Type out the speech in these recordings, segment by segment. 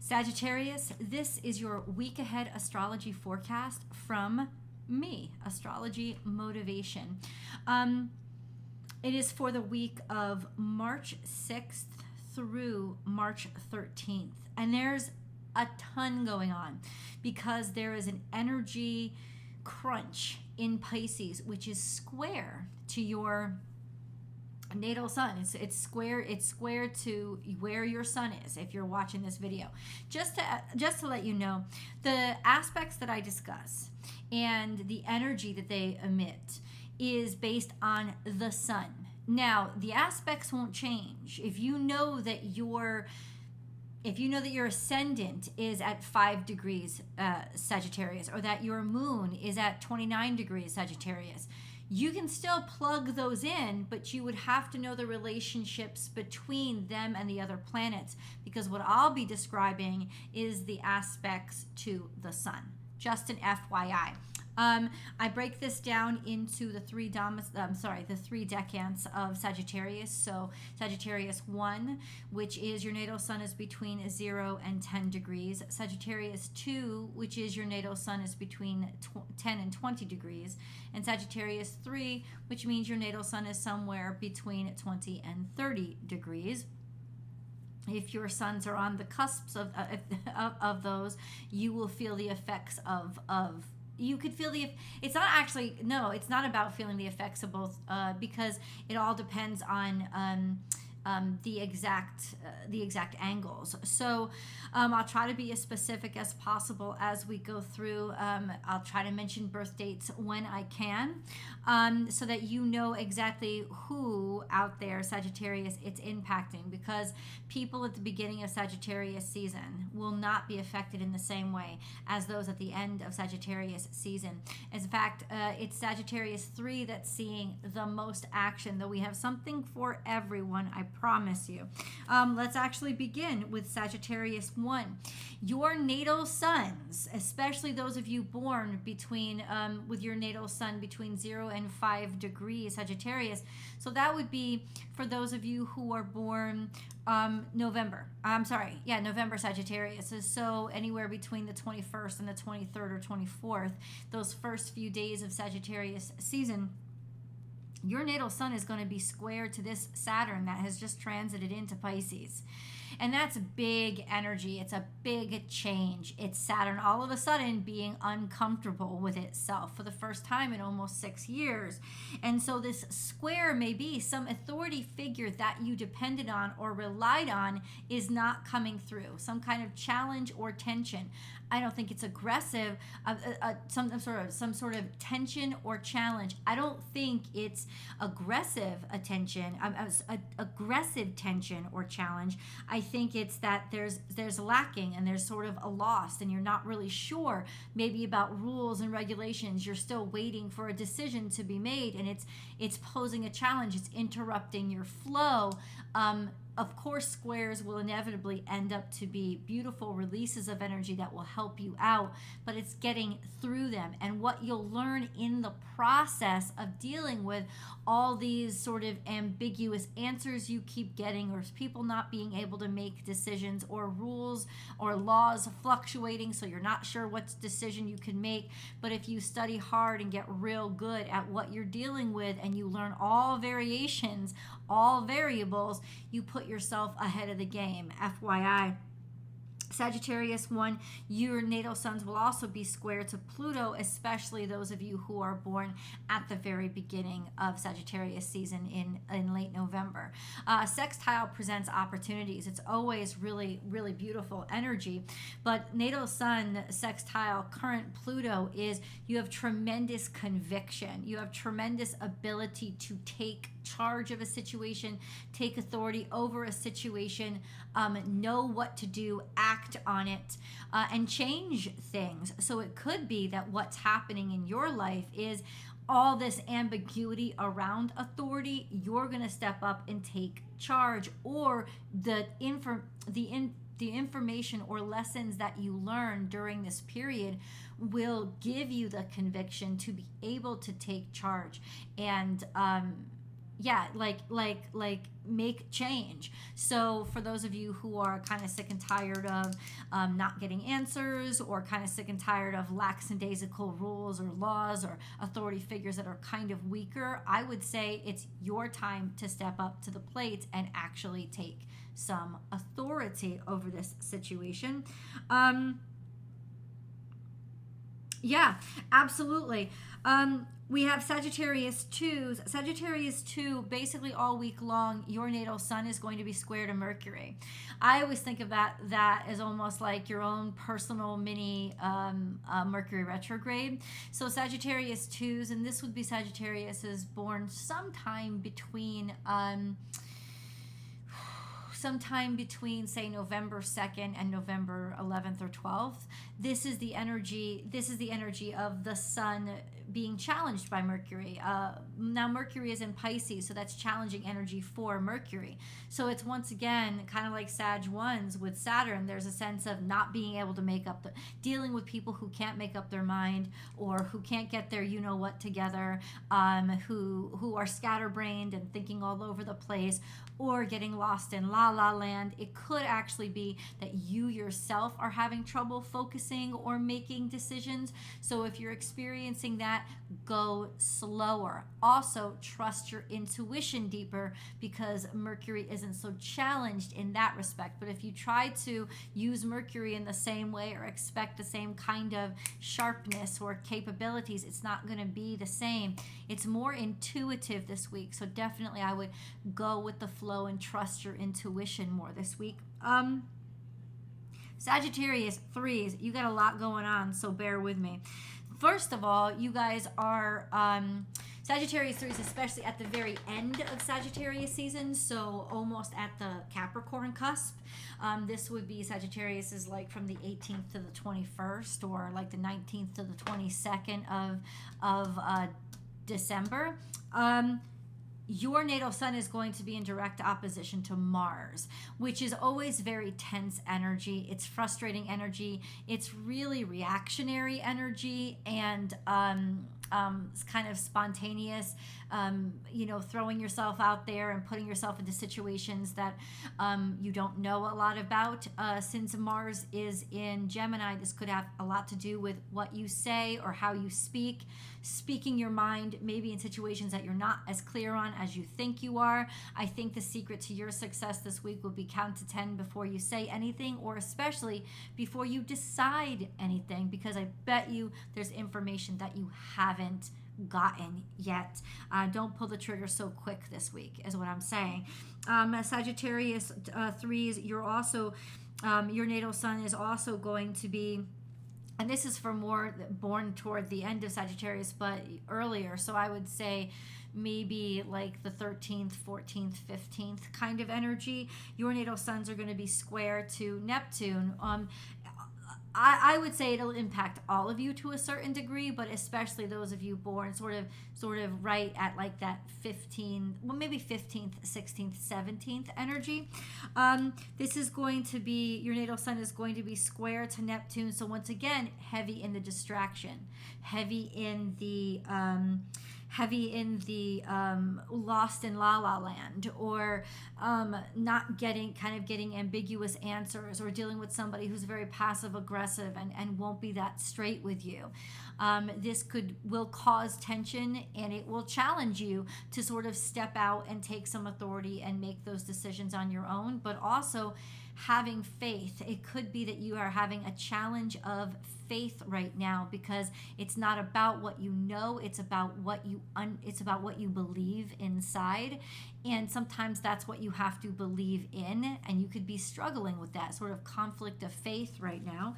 Sagittarius, this is your week ahead astrology forecast from me, Astrology Motivation. It is for the week of March 6th through March 13th. And there's a ton going on because there is an energy crunch in Pisces, which is square to your natal sun. It's square to where your sun is if you're watching this video. Just to let you know, the aspects that I discuss and the energy that they emit is based on the sun. Now, the aspects won't change. If you know that your ascendant is at 5 degrees Sagittarius, or that your moon is at 29 degrees Sagittarius, you can still plug those in, but you would have to know the relationships between them and the other planets, because what I'll be describing is the aspects to the sun. Just an FYI. I break this down into the three decants of Sagittarius. So Sagittarius 1, which is your natal sun, is between 0 and 10 degrees. Sagittarius 2, which is your natal sun, is between 10 and 20 degrees. And Sagittarius 3, which means your natal sun is somewhere between 20 and 30 degrees. If your suns are on the cusps of those, you will feel the effects of you could feel it's not about feeling the effects of both, because it all depends on the exact angles. So I'll try to be as specific as possible as we go through. I'll try to mention birth dates when I can, so that you know exactly who out there, Sagittarius, it's impacting, because people at the beginning of Sagittarius season will not be affected in the same way as those at the end of Sagittarius season. In fact, it's Sagittarius 3 that's seeing the most action, though we have something for everyone, I promise you. Let's actually begin with Sagittarius 1. Your natal suns, especially those of you born between with your natal sun between 0 and 5 degrees Sagittarius. So that would be for those of you who are born November Sagittarius. So anywhere between the 21st and the 23rd or 24th, those first few days of Sagittarius season, your natal sun is going to be square to this Saturn that has just transited into Pisces. And that's big energy. It's a big change. It's Saturn all of a sudden being uncomfortable with itself for the first time in almost 6 years. And so this square may be some authority figure that you depended on or relied on is not coming through. Some kind of challenge or tension. I don't think it's aggressive, some sort of tension or challenge. I don't think it's aggressive aggressive tension or challenge. I think it's that there's lacking and there's sort of a loss, and you're not really sure maybe about rules and regulations. You're still waiting for a decision to be made, and it's posing a challenge. It's interrupting your flow. Of course, squares will inevitably end up to be beautiful releases of energy that will help you out, but it's getting through them. And what you'll learn in the process of dealing with all these sort of ambiguous answers you keep getting, or people not being able to make decisions, or rules or laws fluctuating, so you're not sure what decision you can make. But if you study hard and get real good at what you're dealing with, and you learn all variations, all variables, you put yourself ahead of the game. FYI. Sagittarius 1, your natal suns will also be square to Pluto, especially those of you who are born at the very beginning of Sagittarius season in late November. Sextile presents opportunities. It's always really, really beautiful energy. But natal sun sextile current Pluto is you have tremendous conviction. You have tremendous ability to take charge of a situation, take authority over a situation, know what to do, act on it, and change things. So it could be that what's happening in your life is all this ambiguity around authority. You're going to step up and take charge, or the information or lessons that you learn during this period will give you the conviction to be able to take charge. And yeah, like make change. So for those of you who are kind of sick and tired of not getting answers, or kind of sick and tired of lackadaisical rules or laws or authority figures that are kind of weaker, I would say it's your time to step up to the plate and actually take some authority over this situation. Yeah, absolutely. We have Sagittarius 2s. Sagittarius 2, basically all week long, your natal sun is going to be square to Mercury. I always think of that as almost like your own personal mini Mercury retrograde. So Sagittarius 2s, and this would be Sagittarius is born sometime between say November 2nd and November 11th or 12th. This is the energy of the sun being challenged by Mercury. Now Mercury is in Pisces, so that's challenging energy for Mercury. So it's once again kind of like Sag 1s with Saturn. There's a sense of not being able to dealing with people who can't make up their mind, or who can't get their you-know-what together, who are scatterbrained and thinking all over the place, or getting lost in la la land. It could actually be that you yourself are having trouble focusing or making decisions. So if you're experiencing that, go slower. Also, trust your intuition deeper, because Mercury isn't so challenged in that respect. But if you try to use Mercury in the same way, or expect the same kind of sharpness or capabilities, it's not going to be the same. It's more intuitive this week. So definitely I would go with the flow and trust your intuition more this week. Sagittarius 3s, you got a lot going on, so bear with me. First of all, you guys are Sagittarius 3s, especially at the very end of Sagittarius season, so almost at the Capricorn cusp. This would be Sagittarius is like from the 18th to the 21st, or like the 19th to the 22nd of December. Your natal sun is going to be in direct opposition to Mars, which is always very tense energy. It's frustrating energy. It's really reactionary energy, and it's kind of spontaneous, throwing yourself out there and putting yourself into situations that you don't know a lot about. Since Mars is in Gemini, this could have a lot to do with what you say or how you speaking your mind, maybe in situations that you're not as clear on as you think you are. I think the secret to your success this week will be count to 10 before you say anything, or especially before you decide anything, because I bet you there's information that you haven't gotten yet. Don't pull the trigger so quick this week, is what I'm saying. Sagittarius 3s, you're also your natal sun is also going to be, and this is for more born toward the end of Sagittarius, but earlier. So I would say maybe like the 13th, 14th, 15th kind of energy. Your natal suns are going to be square to Neptune. I would say it'll impact all of you to a certain degree, but especially those of you born sort of right at like that 15th, well, maybe 15th, 16th, 17th energy. This is going to be, your natal sun is going to be square to Neptune. So once again, heavy in the distraction, heavy in the lost in la la land, or not getting ambiguous answers, or dealing with somebody who's very passive aggressive and won't be that straight with you. This will cause tension, and it will challenge you to sort of step out and take some authority and make those decisions on your own, but also having faith. It could be that you are having a challenge of faith right now, because it's not about what you know, it's about what you believe inside, and sometimes that's what you have to believe in, and you could be struggling with that sort of conflict of faith right now.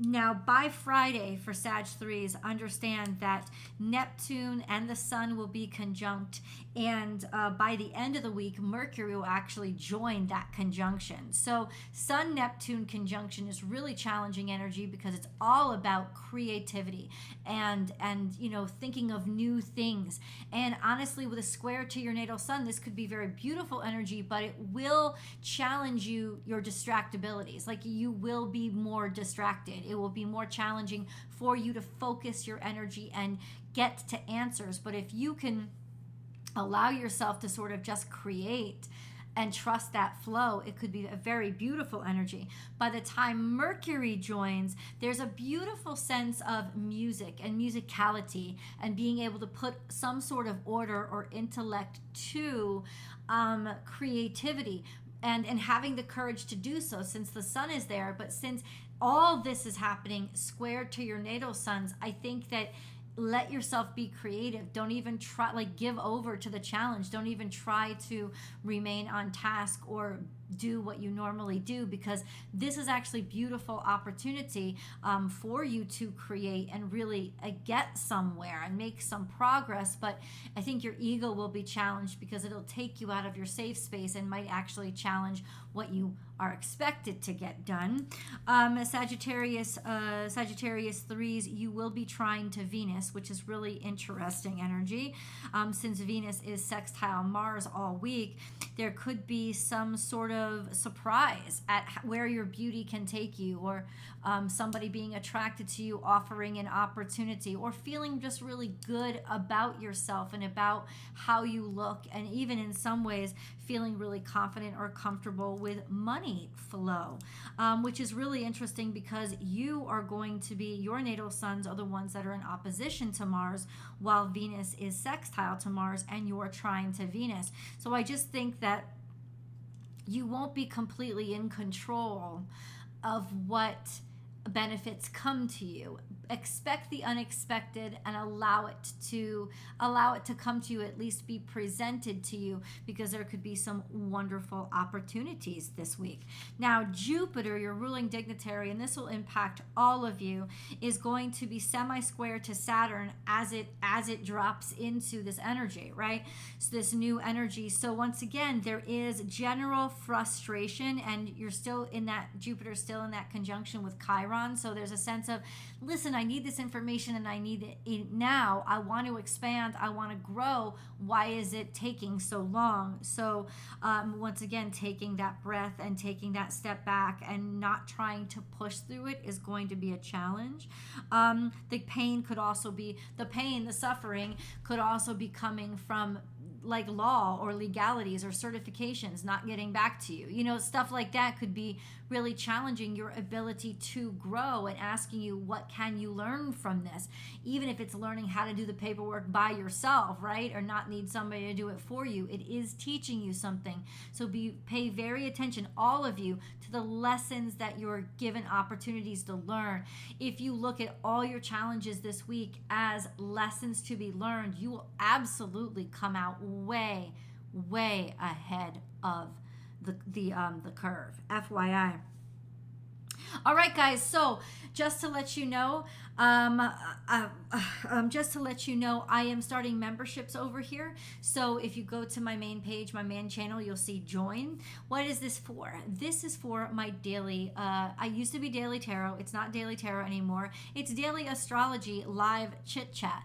Now, by Friday, for Sag 3s, understand that Neptune and the Sun will be conjunct, and by the end of the week, Mercury will actually join that conjunction. So Sun-Neptune conjunction is really challenging energy, because it's all about creativity and thinking of new things. And honestly, with a square to your natal sun, this could be very beautiful energy, but it will challenge your distractibilities. Like, you will be more distracted. It will be more challenging for you to focus your energy and get to answers. But if you can allow yourself to sort of just create and trust that flow. It could be a very beautiful energy. By the time Mercury joins, there's a beautiful sense of music and musicality and being able to put some sort of order or intellect to creativity and having the courage to do so, since the sun is there. But since all this is happening squared to your natal suns, I think that let yourself be creative. Don't even try, like, give over to the challenge. Don't even try to remain on task or do what you normally do, because this is actually beautiful opportunity for you to create and really get somewhere and make some progress. But I think your ego will be challenged because it'll take you out of your safe space and might actually challenge what you are expected to get done. Sagittarius 3s, you will be trying to Venus, which is really interesting energy. Since Venus is sextile Mars all week, there could be some sort of surprise at where your beauty can take you, or somebody being attracted to you, offering an opportunity, or feeling just really good about yourself and about how you look, and even in some ways feeling really confident or comfortable with money flow, which is really interesting because you are going to be, your natal suns are the ones that are in opposition to Mars, while Venus is sextile to Mars and you're trying to Venus. So I just think that you won't be completely in control of what benefits come to you. Expect the unexpected and allow it to come to you, at least be presented to you, because there could be some wonderful opportunities this week. Now, Jupiter, your ruling dignitary, and this will impact all of you, is going to be semi-square to Saturn as it drops into this energy, right? So this new energy. So once again, there is general frustration, and you're still in that, Jupiter's still in that conjunction with Chiron. So there's a sense of, listen, I need this information and I need it now. I want to expand. I want to grow. Why is it taking so long? So once again, taking that breath and taking that step back and not trying to push through it is going to be a challenge. The pain could also be, the suffering could also be coming from like law or legalities or certifications not getting back to you. You know, stuff like that could be really challenging your ability to grow and asking you, what can you learn from this? Even if it's learning how to do the paperwork by yourself, right? Or not need somebody to do it for you. It is teaching you something. So pay very attention, all of you, to the lessons that you're given opportunities to learn. If you look at all your challenges this week as lessons to be learned, you will absolutely come out way, way ahead of the curve. FYI. All right, guys. So just to let you know, I am starting memberships over here. So if you go to my main page, my main channel, you'll see join. What is this for? This is for my daily, I used to be Daily Tarot. It's not Daily Tarot anymore. It's Daily Astrology live chit chat.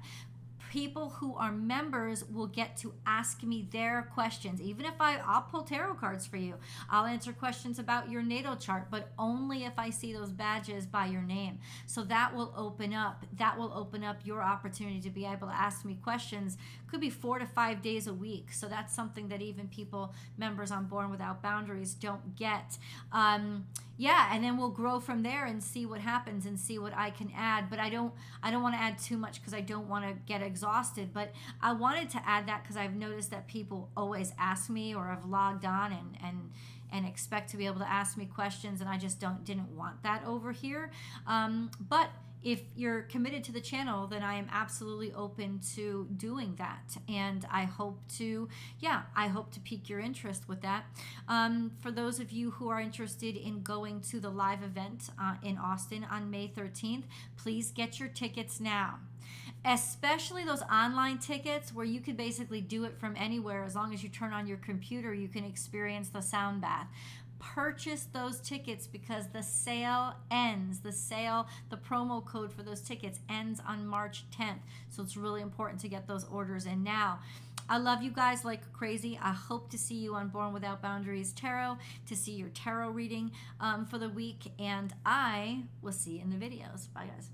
People who are members will get to ask me their questions. Even if I'll pull tarot cards for you. I'll answer questions about your natal chart, but only if I see those badges by your name. So that will open up your opportunity to be able to ask me questions. Could be 4 to 5 days a week. So that's something that even members on Born Without Boundaries don't get. Yeah, and then we'll grow from there and see what happens and see what I can add. But I don't want to add too much because I don't want to get exhausted. But I wanted to add that because I've noticed that people always ask me or have logged on and expect to be able to ask me questions, and I just didn't want that over here. But if you're committed to the channel, then I am absolutely open to doing that. And I hope to pique your interest with that. For those of you who are interested in going to the live event in Austin on May 13th, please get your tickets now. Especially those online tickets where you could basically do it from anywhere. As long as you turn on your computer, you can experience the sound bath. Purchase those tickets because the sale ends. The promo code for those tickets ends on March 10th. So it's really important to get those orders in now. I love you guys like crazy. I hope to see you on Born Without Boundaries Tarot, to see your tarot reading for the week. And I will see you in the videos. Bye, guys.